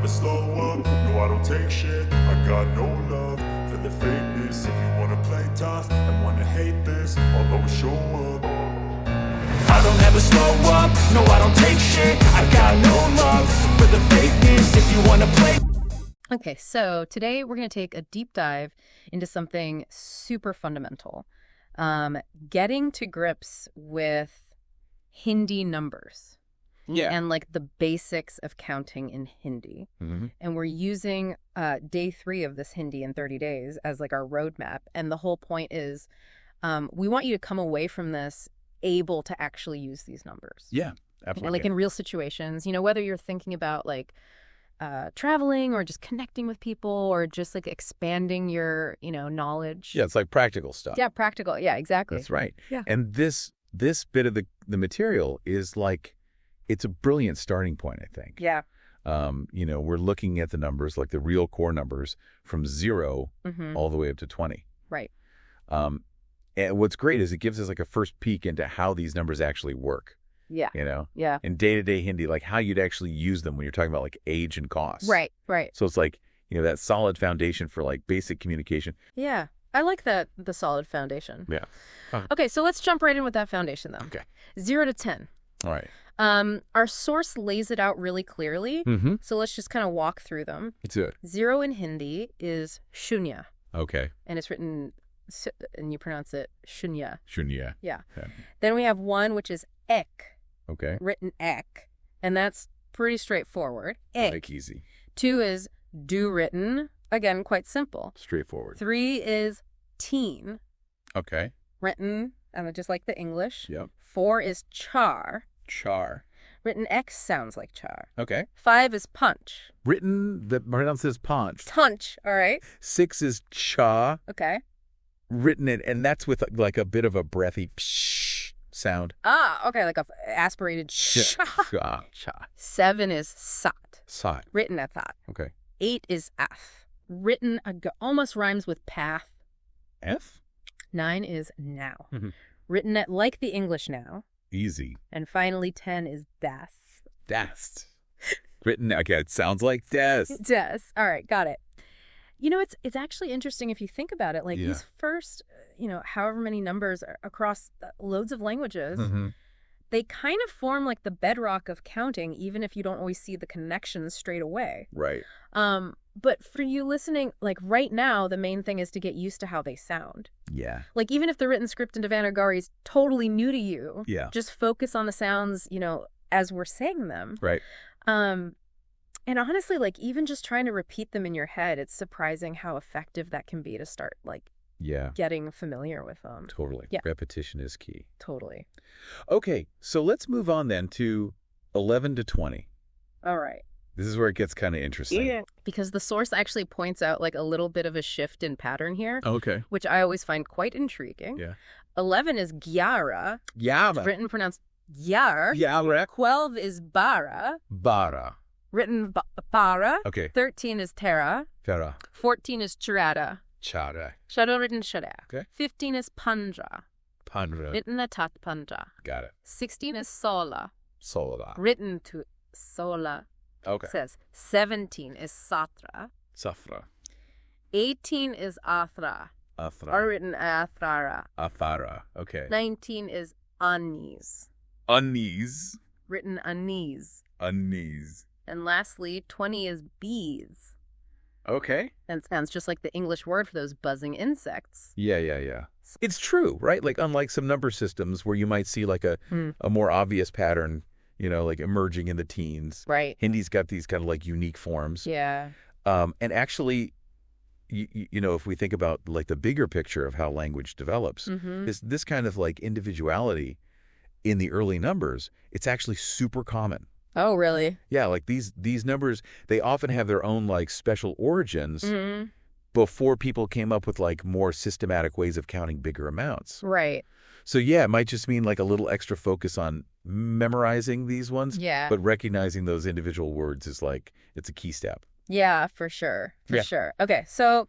slow up, no I don't take shit. I got no love for the fakeness. If you wanna play tough and wanna hate this, I'll always show up. I don't ever slow up, no I don't take shit. I got no love for the fakeness. If you wanna play. Okay, so today we're going to take a deep dive into something super fundamental. Getting to grips with Hindi numbers. Yeah. And like the basics of counting in Hindi. Mm-hmm. And we're using day 3 of this Hindi in 30 days as like our roadmap. And the whole point is we want you to come away from this able to actually use these numbers. Yeah, absolutely. Like in real situations, whether you're thinking about like traveling or just connecting with people or just like expanding your, knowledge. Yeah, it's like practical stuff. Yeah, practical. Yeah, exactly. That's right. Yeah. And this bit of the material is like, it's a brilliant starting point, I think. Yeah. We're looking at the numbers, like the real core numbers from 0 all the way up to 20. Right. And what's great is it gives us like a first peek into how these numbers actually work. Yeah. Yeah. In day-to-day Hindi, like how you'd actually use them when you're talking about like age and cost. Right. So it's like, that solid foundation for like basic communication. Yeah. I like that, the solid foundation. Yeah. Okay, so let's jump right in with that foundation though. Okay. 0 to 10. All right. Our source lays it out really clearly. Mm-hmm. So let's just kind of walk through them. Let's do it. 0 in Hindi is shunya. Okay. And it's written, and you pronounce it shunya. Shunya. Yeah. Okay. Then we have 1, which is ek. Okay. Written ek, and that's pretty straightforward. Ek. Like easy. 2 is do written, again, quite simple. Straightforward. 3 is teen, Okay. written, just like the English. Yep. 4 is char, Char. written X sounds like char. Okay. 5 is punch. Written, the pronounced as punch. Tunch, all right. 6 is cha. Okay. Written it, and that's with like a bit of a breathy psh sound. Ah, okay, like a aspirated sh. Cha. Cha. 7 is sat, Sat. written at that. Okay. 8 is ath, written almost rhymes with path. F? 9 is now, Mhm. written at like the English now. Easy. And finally 10 is das. Das. Written, okay, it sounds like das. Das. All right, got it. It's actually interesting if you think about it. Like Yeah. these first, however many numbers across loads of languages, Mm-hmm. they kind of form like the bedrock of counting, even if you don't always see the connections straight away. Right. But for you listening, like right now, the main thing is to get used to how they sound. Yeah. Like even if the written script in Devanagari is totally new to you, Yeah. just focus on the sounds, as we're saying them. Right. And honestly, like even just trying to repeat them in your head, it's surprising how effective that can be to start like Yeah. getting familiar with them. Totally. Yeah. Repetition is key. Totally. Okay, so let's move on then to 11 to 20. All right. This is where it gets kind of interesting. Because the source actually points out like a little bit of a shift in pattern here, Okay. which I always find quite intriguing. Yeah. 11 is gyara, Yama. written pronounced gyar. Yara. 12 is bara, Bara. written bara. Okay. 13 is tera. Fera. 14 is charada. Chara. Shada written shada. Okay. 15 is panja, Pandra. written atat panja. Got it. 16 is sola, Sola. written to sola. Okay. Says 17 is satra. Safra. 18 is athra, or Afra. written athrara. Afara. Okay. 19 is anis, Unis. written anis. Unis. And lastly, 20 is bees. Okay. And it sounds just like the English word for those buzzing insects. Yeah. It's true, right? Like unlike some number systems where you might see like a more obvious pattern, like emerging in the teens. Right. Hindi's got these kind of like unique forms. Yeah. And actually, if we think about like the bigger picture of how language develops, this kind of like individuality in the early numbers, it's actually super common. Oh, really? Yeah, like these numbers, they often have their own like special origins before people came up with like more systematic ways of counting bigger amounts. Right. So yeah, it might just mean like a little extra focus on memorizing these ones, Yeah. but recognizing those individual words is like, it's a key step. Yeah, for sure. For Yeah. sure. Okay, so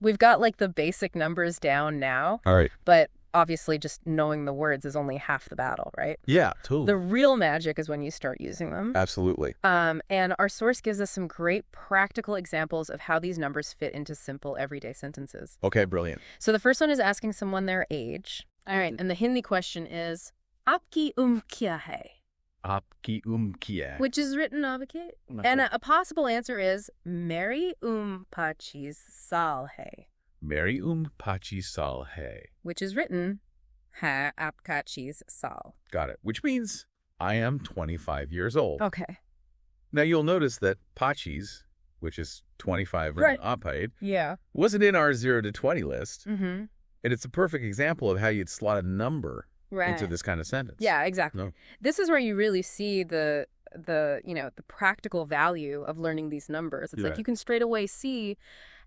we've got like the basic numbers down now, All right. but obviously just knowing the words is only half the battle, right? Yeah, totally. The real magic is when you start using them. Absolutely. And our source gives us some great practical examples of how these numbers fit into simple everyday sentences. Okay, brilliant. So the first one is asking someone their age. All right, and the Hindi question is, Aapki umr kya hai? Aapki kiya. Which is written avake. And a possible answer is, Meri 25 saal hai. Meri 25 saal hai. Which is written, Ha aapka cheez saal. Got it. Which means I am 25 years old. Okay. Now you'll notice that pachis, which is 25 Right. and appaid, Yeah. wasn't in our 0 to 20 list. Mm-hmm. And it's a perfect example of how you'd slot a number Right. into this kind of sentence. Yeah, exactly. No. This is where you really see the practical value of learning these numbers. It's Yeah. like you can straight away see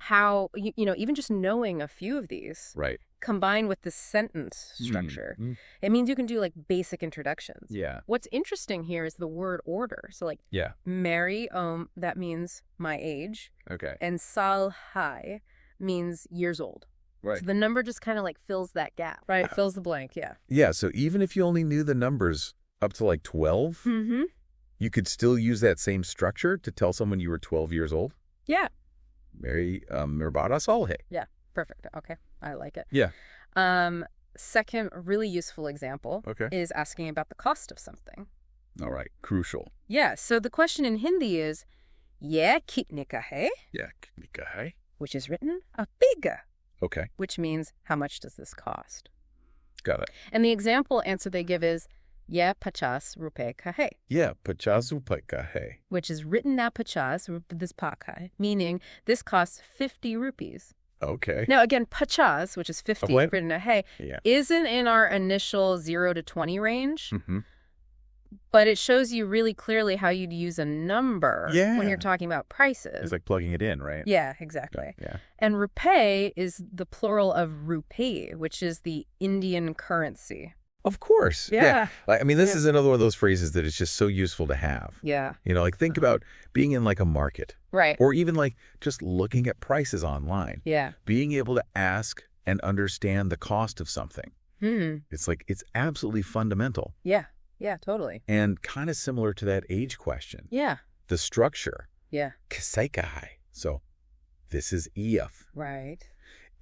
how, even just knowing a few of these Right. combined with the sentence structure, Mm. it means you can do like basic introductions. Yeah. What's interesting here is the word order. So like Yeah. Mary, that means my age, Okay. and Sal Hai means years old. Right. So the number just kind of like fills that gap. Right. Fills the blank. Yeah. Yeah, so even if you only knew the numbers up to like 12, Mm-hmm. you could still use that same structure to tell someone you were 12 years old. Yeah. Mary Mirbara Salhe. Yeah. Perfect. Okay. I like it. Yeah. Second really useful example Okay. is asking about the cost of something. All right. Crucial. Yeah. So the question in Hindi is, Ye kitne ka hai? Yeah. Kitne hai? Which is written a biga, Okay. which means how much does this cost? Got it. And the example answer they give is, Ye 50 rupees ka hai, Yeah. 50 rupai ka hai. which is written na 50, this pa ka, meaning this costs 50 rupees. Okay. Now, again, 50, which is 50, what? written a hey, Yeah. isn't in our initial 0 to 20 range, Mm-hmm. but it shows you really clearly how you'd use a number Yeah. when you're talking about prices. It's like plugging it in, right? Yeah, exactly. Yeah. And rupee is the plural of rupee, which is the Indian currency. Of course. Yeah. Like, I mean, this Yeah. is another one of those phrases that is just so useful to have. Yeah. You know, like think about being in like a market Right. or even like just looking at prices online, Yeah. being able to ask and understand the cost of something. Hmm. It's like, it's absolutely fundamental Yeah. Yeah, totally. and kind of similar to that age question. Yeah. The structure, Yeah. kasaikai. So this is EF. Right.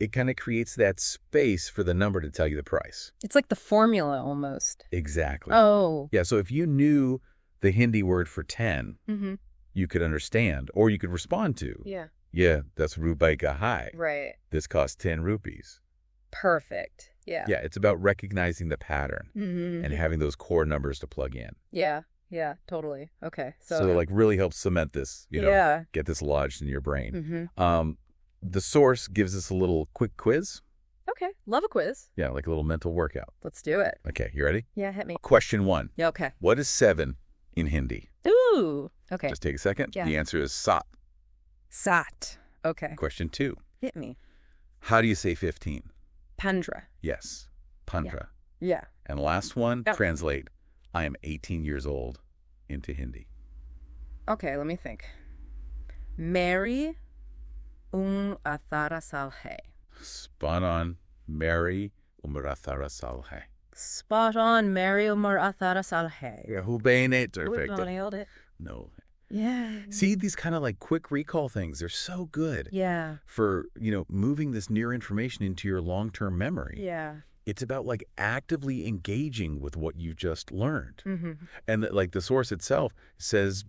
It kind of creates that space for the number to tell you the price. It's like the formula almost. Exactly. Oh. Yeah, so if you knew the Hindi word for 10, Mm-hmm. you could understand or you could respond to, Yeah. yeah, that's rupai ka hai. Right. This costs 10 rupees. Perfect. Yeah. Yeah, it's about recognizing the pattern Mm-hmm. and having those core numbers to plug in. Yeah. Yeah, totally. Okay. So, So, like really helps cement this, yeah. get this lodged in your brain. Mm-hmm. The source gives us a little quick quiz. Okay. Love a quiz. Yeah, like a little mental workout. Let's do it. Okay, you ready? Yeah, hit me. Question 1. Yeah, okay. What is 7 in Hindi? Ooh. Okay. Just take a second. Yeah. The answer is sat. Sat. Okay. Question 2. Hit me. How do you say 15? Pandra. Yes, pandra. Yeah. And last one, Yep. translate, I am 18 years old into Hindi. Okay, let me think. Mary athara sal hai. Spot on, Mary Umarathara Salhe. Spot on, Mary athara sal hai. Yeah, Hubene, We perfect. nailed it. No. Yeah. See, these kind of like quick recall things, they're so good Yeah. for, moving this near information into your long-term memory. Yeah. It's about like actively engaging with what you just learned. Mm-hmm. And like the source itself says,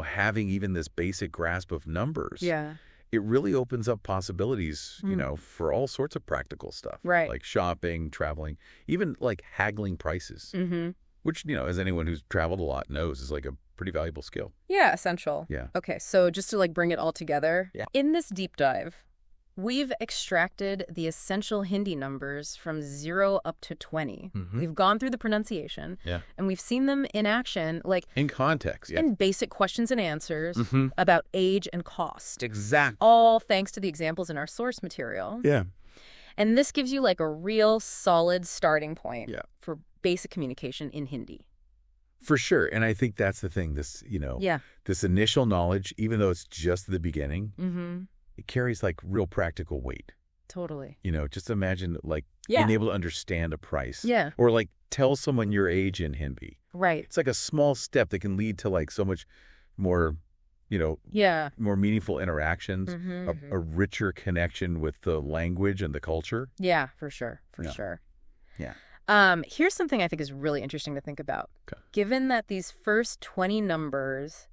having even this basic grasp of numbers, Yeah. it really opens up possibilities, for all sorts of practical stuff. Right. Like shopping, traveling, even like haggling prices, Mm-hmm. which, as anyone who's traveled a lot knows is like a pretty valuable skill. Yeah, essential. Yeah. Okay, so just to like bring it all together, Yeah. in this deep dive, we've extracted the essential Hindi numbers from 0 up to 20. Mhm. We've gone through the pronunciation, Yeah. and we've seen them in action, like In context. Yeah. in basic questions and answers Mhm. about age and cost, Exactly. all thanks to the examples in our source material. Yeah. And this gives you like a real solid starting point Yeah. for basic communication in Hindi. For sure. And I think that's the thing, this, Yeah. this initial knowledge, even though it's just the beginning, Mm-hmm. it carries like real practical weight. Totally. Just imagine like Yeah. being able to understand a price. Yeah. Or like tell someone your age in Hindi. Right. It's like a small step that can lead to like so much more, Yeah. more meaningful interactions, Mm-hmm. a richer connection with the language and the culture. Yeah, for sure. For Yeah. sure. Yeah. Here's something I think is really interesting to think about. Okay. Given that these first 20 numbers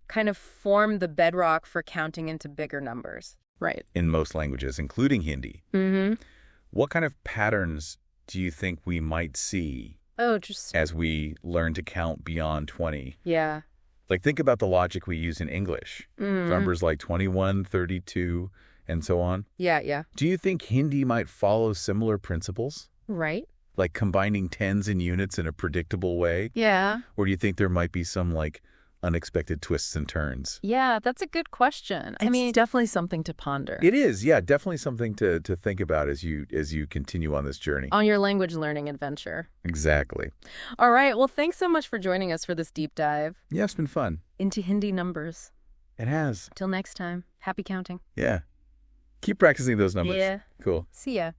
kind of form the bedrock for counting into bigger numbers. Right. In most languages, including Hindi. Mm-hmm. What kind of patterns do you think we might see as we learn to count beyond 20? Yeah. Like, think about the logic we use in English. Mm-hmm. Numbers like 21, 32, and so on. Yeah, yeah. Do you think Hindi might follow similar principles? Right. Like combining tens and units in a predictable way? Yeah. Or do you think there might be some, like, unexpected twists and turns? Yeah, that's a good question. It's definitely something to ponder. It is, yeah, definitely something to think about as you continue on this journey. On your language learning adventure. Exactly. All right. Well, thanks so much for joining us for this deep dive Yeah, it's been fun. into Hindi numbers. It has. Till next time, happy counting. Yeah. Keep practicing those numbers. Yeah. Cool. See ya.